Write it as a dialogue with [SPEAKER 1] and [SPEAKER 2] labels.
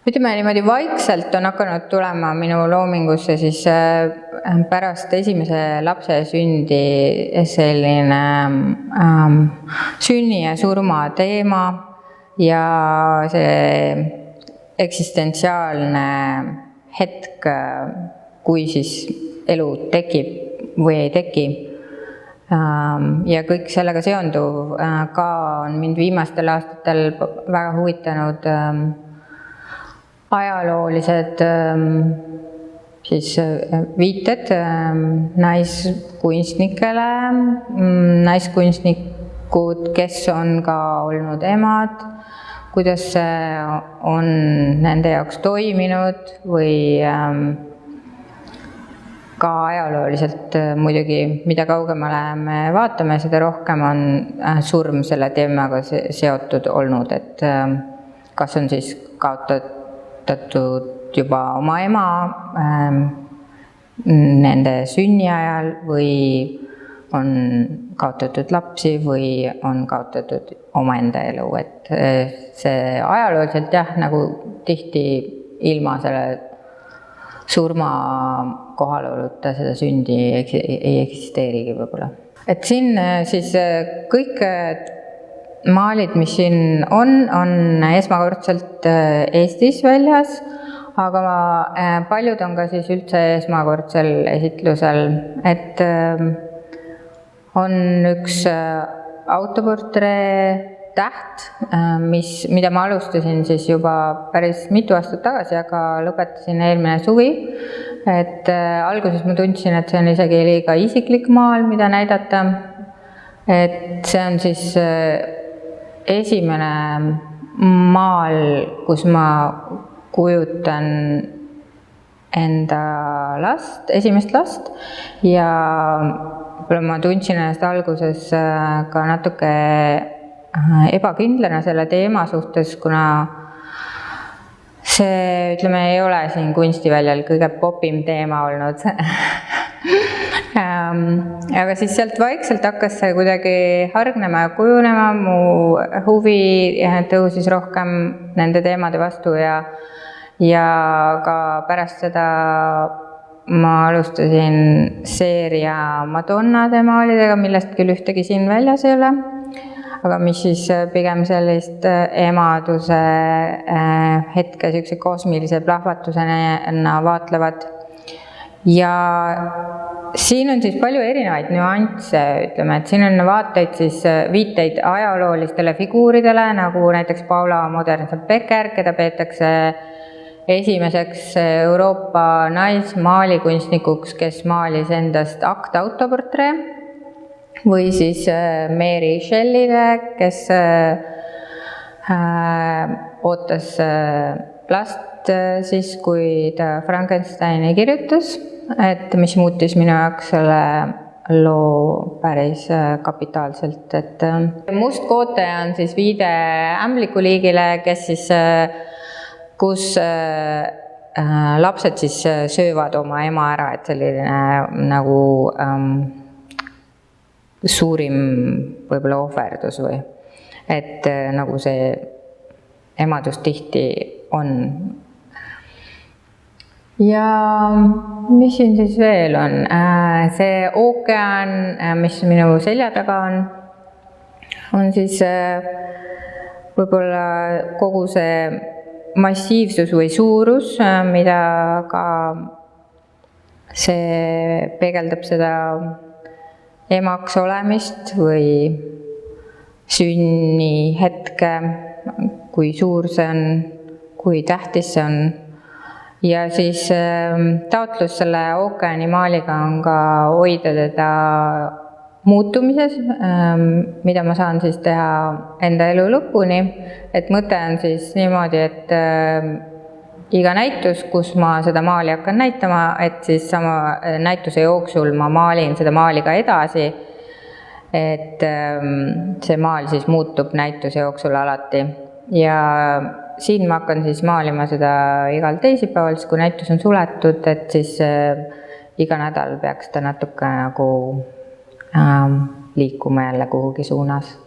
[SPEAKER 1] Ütleme niimoodi vaikselt on hakanud tulema minu loomingusse siis pärast esimese lapse sündi selline sünni ja surma teema ja see eksistentsiaalne hetk, kui siis elu tekib või ei teki. Ja kõik sellega seonduv ka on mind viimastel aastatel väga huvitanud ajaloolised siis viited naiskunstnikele, naiskunstnikud, kes on ka olnud emad, kuidas see on nende jaoks toiminud või ka ajalooliselt muidugi, mida kaugemale me vaatame, seda rohkem on surm selle teemaga seotud olnud, et kas on siis kaotatud juba oma ema nende sünni ajal või on kaotatud lapsi või on kaotatud omaenda elu, et see ajalooliselt jah, nagu tihti ilma selle surma kohaloluta seda sündi ei eksisteerigi võib-olla. Et siin siis kõik maalid, mis siin on esmakordselt Eestis väljas, aga paljud on ka siis üldse esmakordsel esitlusel, et on üks autoportree täht, mida ma alustasin siis juba päris mitu aastat tagasi, aga lõpetasin eelmine suvi, et alguses ma tundsin, et see on isegi liiga isiklik maal, mida näidata, et see on siis esimene maal, kus ma kujutan enda last, esimest last ja ma tundsin ennast alguses ka natuke ebakindlana selle teema suhtes, kuna see, ütleme, ei ole siin kunstiväljal kõige popim teema olnud. Aga siis sealt vaikselt hakkas see kuidagi hargnema ja kujunema, mu huvi tõusis rohkem nende teemade vastu ja ka pärast seda ma alustasin seeria Madonnade maalidega, millest küll ühtegi siin väljas ei ole, aga mis siis pigem sellist emaduse hetke sellise kosmilise plahvatusena vaatlevad. Ja siin on siis palju erinevaid nüansse, ütleme, et siin on vaateid siis viiteid ajaloolistele figuuridele, nagu näiteks Paula Modersohn-Becker, keda peetakse esimeseks Euroopa naismaalikunstnikuks, kes maalis endast aktautoportree, või siis Mary Shelley'le, kes ootas last siis, kui ta Frankensteini kirjutas, et mis muutis minu jaoks selle loo päris kapitaalselt, et must koote on siis viide ämblikuliigile, kes siis, kus lapsed siis söövad oma ema ära, et selline nagu suurim võib-olla ohverdus või, et nagu see emadus tihti on. Ja mis siin siis veel on? See ookean, mis minu selja taga on siis võib-olla kogu see massiivsus või suurus, mida ka see peegeldab seda emaks olemist või sünni hetke, kui suur see on, kui tähtis see on. Ja siis taotlus selle ookeani maaliga on ka hoida teda muutumises, mida ma saan siis teha enda elu lõpuni. Et mõte on siis niimoodi, et iga näitus, kus ma seda maali hakkan näitama, et siis sama näituse jooksul ma maalin seda maali ka edasi, et see maal siis muutub näituse jooksul alati. Ja siin ma hakkan siis maalima seda igal teisipäeval, kui näitus on suletud, et siis iga nädal peaks ta natuke nagu liikuma jälle kuhugi suunas.